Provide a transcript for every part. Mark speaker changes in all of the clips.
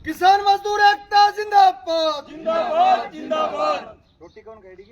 Speaker 1: किसान मजदूर एकता जिंदाबाद
Speaker 2: जिंदाबाद जिंदाबाद।
Speaker 1: रोटी कौन खाएगी?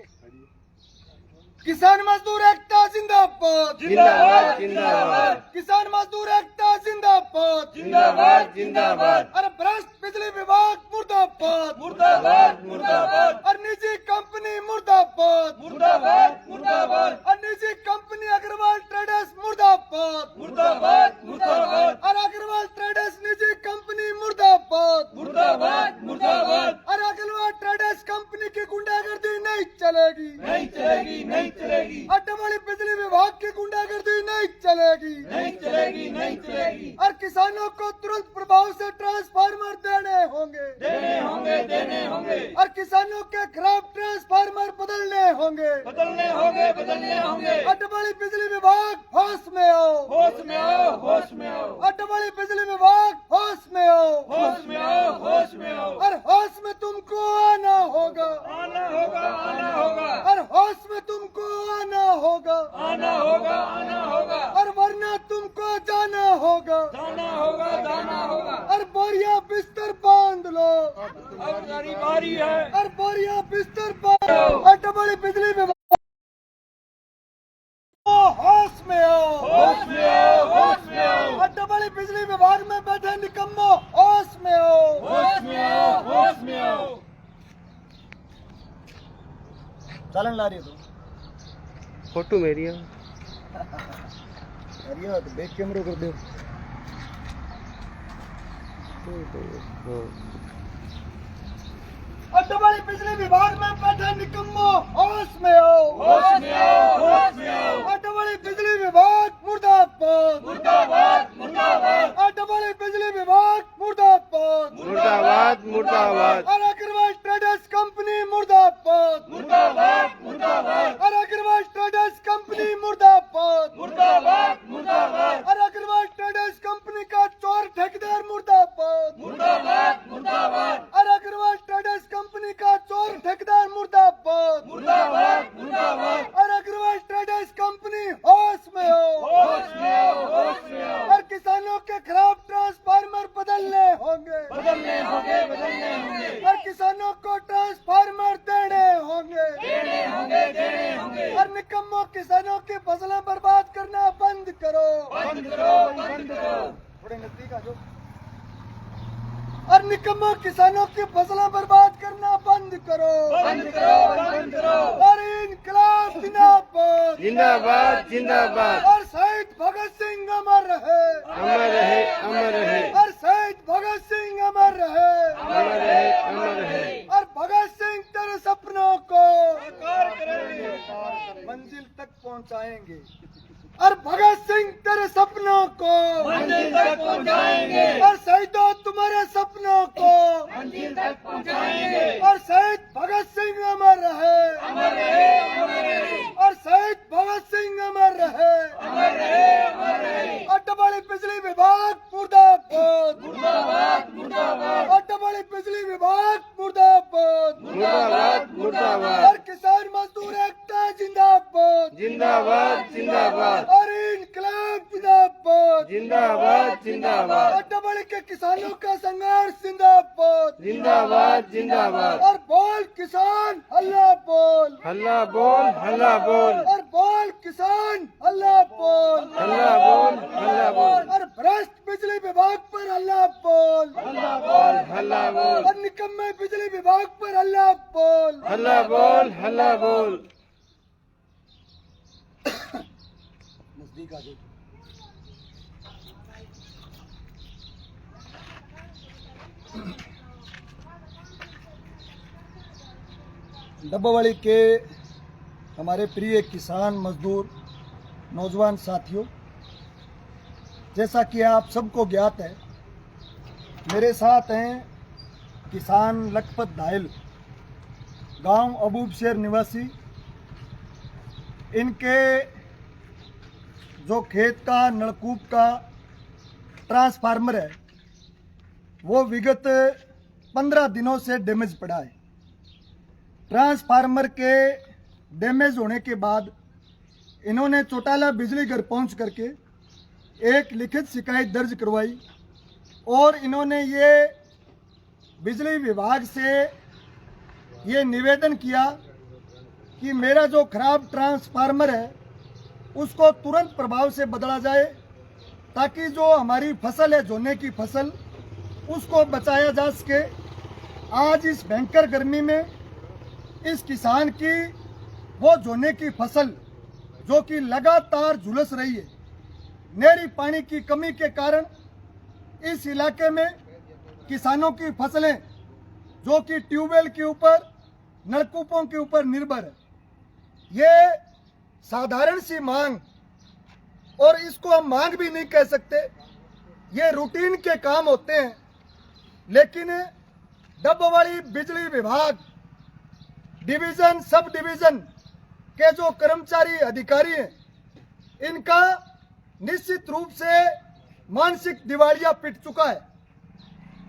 Speaker 1: किसान मजदूर एकता जिंदाबाद
Speaker 2: जिंदाबाद जिंदाबाद
Speaker 1: किसान मजदूर एकता जिंदाबाद
Speaker 2: जिंदाबाद जिंदाबाद।
Speaker 1: अरे भ्रष्ट बिजली विभाग मुर्दाबाद
Speaker 2: मुर्दाबाद मुर्दाबाद
Speaker 1: और निजी कंपनी मुर्दाबाद
Speaker 2: मुर्दाबाद मुर्दाबाद
Speaker 1: और निजी कंपनी अग्रवाल ट्रेडर्स मुर्दाबाद
Speaker 2: मुर्दाबाद मुर्दाबाद
Speaker 1: और अग्रवाल ट्रेडर्स निजी कंपनी मुर्दाबाद
Speaker 2: मुर्दाबाद मुर्दाबाद।
Speaker 1: और अग्रवाल ट्रेडर्स कंपनी की गुंडागर्दी नहीं चलेगी
Speaker 2: नहीं चलेगी नहीं चलेगी
Speaker 1: अड्डावाली बिजली विभाग की गुंडागर्दी नहीं चलेगी
Speaker 2: नहीं चलेगी नहीं चलेगी।
Speaker 1: और किसानों को तुरंत प्रभाव से ट्रांसफार्मर देने होंगे
Speaker 2: देने होंगे देने होंगे
Speaker 1: और किसानों के खराब ट्रांसफार्मर बदलने होंगे
Speaker 2: बदलने होंगे बदलने होंगे।
Speaker 1: अड्डावाली बिजली विभाग होश में आओ
Speaker 2: होश में आओ होश में आओ
Speaker 1: अड्डावाली बिजली विभाग होश में आओ
Speaker 2: होश में आओ होश में आओ।
Speaker 1: और होश में तुमको आना होगा
Speaker 2: आना होगा आना होगा
Speaker 1: और होश में तुमको आना होगा
Speaker 2: आना होगा आना होगा।
Speaker 1: और वरना तुमको जाना होगा
Speaker 2: जाना होगा जाना होगा।
Speaker 1: और बोरिया बिस्तर बांध लो
Speaker 2: अब हमारी बारी है।
Speaker 1: और बोरिया बिस्तर बांध लो अड्डावाली बिजली विभाग होश में आओ
Speaker 2: होश में आओ होश में आओ
Speaker 1: अड्डावाली बिजली विभाग में बैठे निकम्मो होश में आओ
Speaker 2: होश में आओ होश में आओ।
Speaker 1: चालन ला रही है
Speaker 3: फोटो मेरी है।
Speaker 1: अरे तो बैक कैमरा कर दो अड्डावाली बिजली विभाग में बैठे निकम्मो होश में आओ
Speaker 2: होश में आओ होश में आओ।
Speaker 1: अड्डावाली बिजली विभाग मुर्दाबाद
Speaker 2: मुर्दाबाद मुर्दाबाद
Speaker 1: अड्डावाली बिजली विभाग मुर्दाबाद
Speaker 3: मुर्दाबाद मुर्दाबाद
Speaker 1: और अग्रवाल ट्रेडर्स कंपनी मुर्दाबाद
Speaker 2: मुर्दाबाद मुर्दाबाद
Speaker 1: और अग्रवाल ट्रेडर्स कंपनी मुर्दाबाद
Speaker 2: मुर्दाबाद मुर्दाबाद
Speaker 1: और अग्रवाल ट्रेडर्स कंपनी का चोर ठेकेदार मुर्दाबाद
Speaker 2: मुर्दाबाद मुर्दाबाद
Speaker 1: और अग्रवाल ट्रेडर्स कंपनी का चोर ठेकेदार मुर्दाबाद
Speaker 2: मुर्दाबाद मुर्दाबाद।
Speaker 1: और अग्रवाल ट्रेडर्स कंपनी होश में हो
Speaker 2: होश में आओ होश में आओ।
Speaker 1: और किसानों के खराब ट्रांसफार्मर बदलने होंगे
Speaker 2: बदलने होंगे बदलने होंगे
Speaker 1: और किसानों को ट्रांसफार्मर देने होंगे
Speaker 2: देने होंगे देने होंगे।
Speaker 1: और निकम्मों किसानों की फसलें बर्बाद करना बंद करो
Speaker 2: बंद करो बंद करो।
Speaker 1: थोड़े नजदीक आ जाओ और निकम्मों किसानों की फसलें बर्बाद करना बंद करो
Speaker 2: बंद करो बंद करो।
Speaker 1: और इनकलाब जिंदाबाद
Speaker 3: जिंदाबाद जिंदाबाद।
Speaker 1: और शहीद भगत सिंह अमर रहे
Speaker 3: अमर रहे अमर रहे
Speaker 1: और शहीद भगत सिंह अमर रहे
Speaker 3: अमर रहे अमर रहे।
Speaker 1: और भगत सिंह तेरे सपनों को
Speaker 2: साकार करेंगे।
Speaker 1: मंजिल तक पहुंचाएंगे और भगत सिंह तेरे सपनों को
Speaker 2: मंजिल तक पहुंचाएंगे।
Speaker 1: और शहीदों तुम्हारे सपनों को
Speaker 2: मंजिल तक पहुंचाएंगे।
Speaker 1: और शहीद भगत सिंह अमर रहे
Speaker 2: अमर रहे अमर रहे
Speaker 1: और शहीद भगत सिंह अमर रहे
Speaker 2: अमर रहे अमर रहे।
Speaker 1: अड्डावाली बिजली विभाग मुर्दाबाद
Speaker 2: मुर्दाबाद मुर्दाबाद
Speaker 1: अड्डावाली बिजली विभाग मुर्दाबाद
Speaker 3: मुर्दाबाद मुर्दाबाद।
Speaker 1: और किसान मजदूर एकता जिंदाबाद
Speaker 3: जिंदाबाद जिंदाबाद
Speaker 1: और इनकलाब जिंदाबाद
Speaker 3: जिंदाबाद जिंदाबाद
Speaker 1: अड्डावाली के किसानों का संघर्ष जिंदाबाद
Speaker 3: जिंदाबाद जिंदाबाद।
Speaker 1: और बोल किसान हल्ला बोल
Speaker 3: हल्ला बोल हल्ला बोल
Speaker 1: और बोल किसान हल्ला बोल
Speaker 3: हल्ला बोल हल्ला बोल।
Speaker 1: और भ्रष्ट बिजली विभाग पर हल्ला बोल
Speaker 2: हल्ला बोल
Speaker 3: हल्ला बोल
Speaker 1: और निकम्मे बिजली विभाग पर हल्ला बोल
Speaker 3: हल्ला बोल हल्ला बोल।
Speaker 1: नजदीक आ जाओ डब्बावाली के हमारे प्रिय किसान मजदूर नौजवान साथियों, जैसा कि आप सबको ज्ञात है, मेरे साथ हैं किसान लखपत धायल, गांव अबूबशेर निवासी। इनके जो खेत का नलकूप का ट्रांसफार्मर है वो विगत 15 दिनों से डैमेज पड़ा है। ट्रांसफार्मर के डैमेज होने के बाद इन्होंने चौटाला बिजली घर पहुंच करके एक लिखित शिकायत दर्ज करवाई और इन्होंने ये बिजली विभाग से ये निवेदन किया कि मेरा जो खराब ट्रांसफार्मर है उसको तुरंत प्रभाव से बदला जाए, ताकि जो हमारी फसल है झोने की फसल उसको बचाया जा सके। आज इस भयंकर गर्मी में इस किसान की वो झोने की फसल जो कि लगातार झुलस रही है, नहरी पानी की कमी के कारण इस इलाके में किसानों की फसलें जो कि ट्यूबवेल के ऊपर, नलकूपों के ऊपर निर्भर है। ये साधारण सी मांग, और इसको हम मांग भी नहीं कह सकते, ये रूटीन के काम होते हैं। लेकिन डब्बावाली बिजली विभाग डिवीजन, सब डिवीजन के जो कर्मचारी अधिकारी हैं, इनका निश्चित रूप से मानसिक दिवालिया पिट चुका है।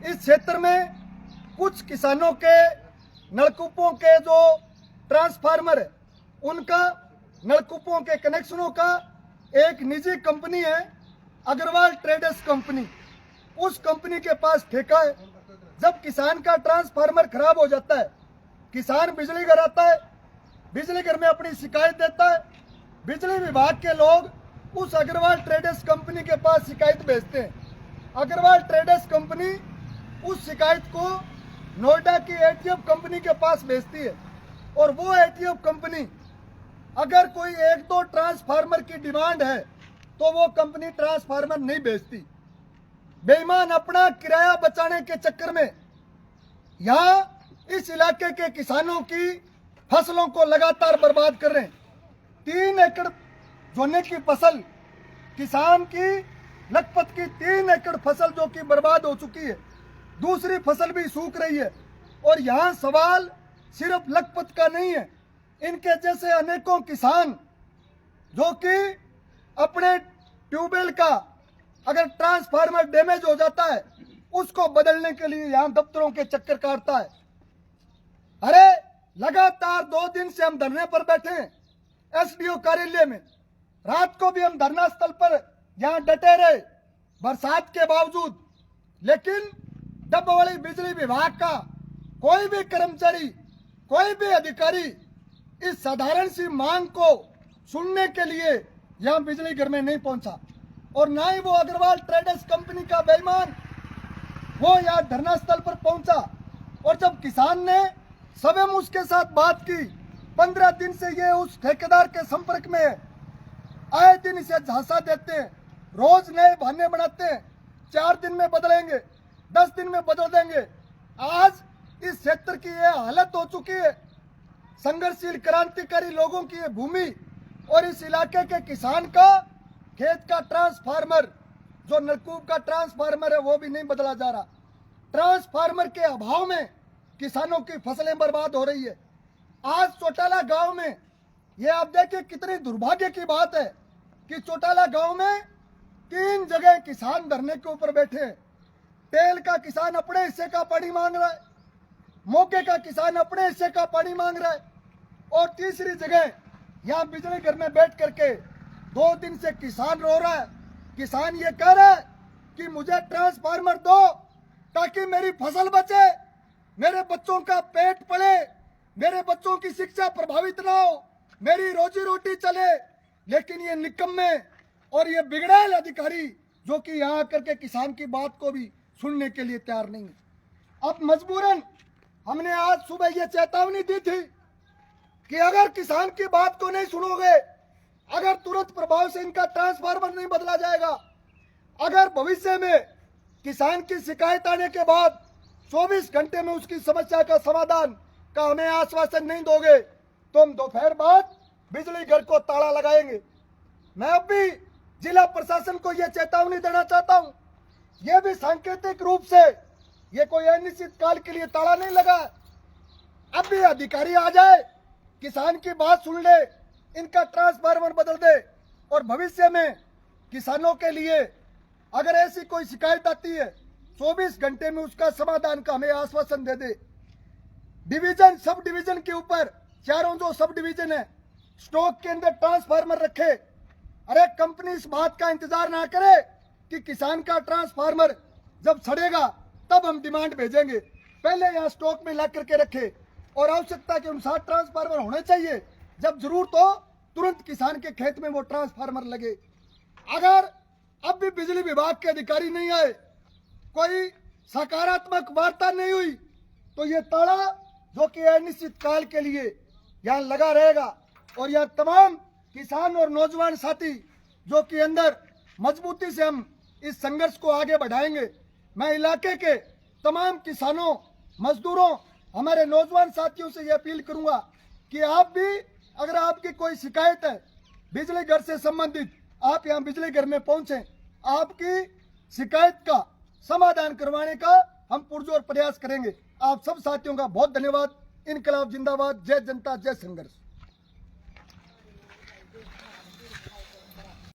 Speaker 1: इस क्षेत्र में कुछ किसानों के नलकूपों के जो ट्रांसफार्मर है, उनका नलकूपों के कनेक्शनों का एक निजी कंपनी है, अग्रवाल ट्रेडर्स कंपनी, उस कंपनी के पास ठेका है। जब किसान का ट्रांसफार्मर खराब हो जाता है, किसान बिजली घर आता है, बिजली घर में अपनी शिकायत देता है, बिजली विभाग के लोग उस अग्रवाल ट्रेडर्स कंपनी के पास शिकायत भेजते हैं। अग्रवाल ट्रेडर्स कंपनी उस शिकायत को नोएडा की एटीएफ कंपनी के पास भेजती है, और वो एटीएफ कंपनी अगर कोई एक दो ट्रांसफार्मर की डिमांड है तो वो कंपनी ट्रांसफार्मर नहीं भेजती। बेईमान अपना किराया बचाने के चक्कर में यहाँ इस इलाके के किसानों की फसलों को लगातार बर्बाद कर रहे हैं। 3 एकड़ झोने की फसल, किसान की लखपत की 3 एकड़ फसल जो कि बर्बाद हो चुकी है, दूसरी फसल भी सूख रही है। और यहाँ सवाल सिर्फ लखपत का नहीं है, इनके जैसे अनेकों किसान जो कि अपने ट्यूबवेल का अगर ट्रांसफार्मर डैमेज हो जाता है उसको बदलने के लिए यहाँ दफ्तरों के चक्कर काटता है। अरे लगातार 2 दिन से हम धरने पर बैठे हैं एसडीओ कार्यालय में, रात को भी हम धरना स्थल पर यहाँ डटे रहे बरसात के बावजूद। लेकिन डब्बावाली बिजली विभाग का कोई भी कर्मचारी, कोई भी अधिकारी इस साधारण सी मांग को सुनने के लिए यहाँ बिजली घर में नहीं पहुंचा, और ना ही वो अग्रवाल ट्रेडर्स कंपनी का बेईमान वो यहाँ धरना स्थल पर पहुंचा। और जब किसान ने स्वयं उसके साथ बात की, 15 दिन से ये उस ठेकेदार के संपर्क में है, आए दिन इसे झांसा देते हैं, रोज नए बहाने बनाते हैं, 4 दिन में बदलेंगे, 10 दिन में बदल देंगे। आज इस क्षेत्र की ये हालत हो चुकी है, संघर्षशील क्रांतिकारी लोगों की ये भूमि और इस इलाके के किसान का खेत का ट्रांसफार्मर, जो नलकूप का ट्रांसफार्मर है, वो भी नहीं बदला जा रहा। ट्रांसफार्मर के अभाव में किसानों की फसलें बर्बाद हो रही है। आज चौटाला गांव में ये आप देखिए कितनी दुर्भाग्य की बात है कि चौटाला गांव में 3 जगह किसान धरने के ऊपर बैठे हैं। तेल का किसान अपने हिस्से का पानी मांग रहा है, मौके का किसान अपने हिस्से का पानी मांग रहा है, और तीसरी जगह यहाँ बिजली घर में बैठ करके 2 दिन से किसान रो रहा है। किसान ये कह रहा है कि मुझे ट्रांसफार्मर दो ताकि मेरी फसल बचे, मेरे बच्चों का पेट पले, मेरे बच्चों की शिक्षा प्रभावित ना हो, मेरी रोजी रोटी चले। लेकिन ये निकम्मे और ये बिगड़ैल अधिकारी जो कि यहाँ आकर के किसान की बात को भी सुनने के लिए तैयार नहीं है। अब मजबूरन हमने आज सुबह ये चेतावनी दी थी कि अगर किसान की बात को नहीं सुनोगे, अगर तुरंत प्रभाव से इनका ट्रांसफार्मर नहीं बदला जाएगा, अगर भविष्य में किसान की शिकायत आने के बाद 24 घंटे में उसकी समस्या का समाधान का हमें आश्वासन नहीं दोगे तो हम दोपहर बाद बिजली घर को ताला लगाएंगे। मैं अब भी जिला प्रशासन को यह चेतावनी देना चाहता हूं, यह भी सांकेतिक रूप से ये कोई अनिश्चित काल के लिए ताला नहीं लगा। अब भी अधिकारी आ जाए, किसान की बात सुन ले, इनका ट्रांसफार्मर बदल दे, और भविष्य में किसानों के लिए अगर ऐसी कोई शिकायत आती है 24 घंटे में उसका समाधान का हमें आश्वासन दे दे। डिवीजन, सब डिवीजन के ऊपर, चारों जो सब डिवीजन है, स्टॉक के अंदर ट्रांसफार्मर रखे। अरे कंपनी इस बात का इंतजार ना करे कि किसान का ट्रांसफार्मर जब सड़ेगा तब हम डिमांड भेजेंगे। पहले यहाँ स्टॉक में ला करके रखे और आवश्यकता के अनुसार ट्रांसफार्मर होने चाहिए। जब जरूरत हो तुरंत किसान के खेत में वो ट्रांसफार्मर लगे। अगर अब भी बिजली विभाग के अधिकारी नहीं आए, कोई सकारात्मक वार्ता नहीं हुई, तो ये ताला जो कि अनिश्चित काल के लिए यहाँ लगा रहेगा और यह तमाम किसान और नौजवान साथी जो कि अंदर मजबूती से हम इस संघर्ष को आगे बढ़ाएंगे। मैं इलाके के तमाम किसानों, मजदूरों, हमारे नौजवान साथियों से यह अपील करूंगा कि आप भी अगर आपकी कोई शिकायत है बिजली घर से संबंधित, आप यहाँ बिजली घर में पहुंचे, आपकी शिकायत का समाधान करवाने का हम पुरजोर प्रयास करेंगे। आप सब साथियों का बहुत धन्यवाद। इनकलाब जिंदाबाद। जय जनता, जय संघर्ष।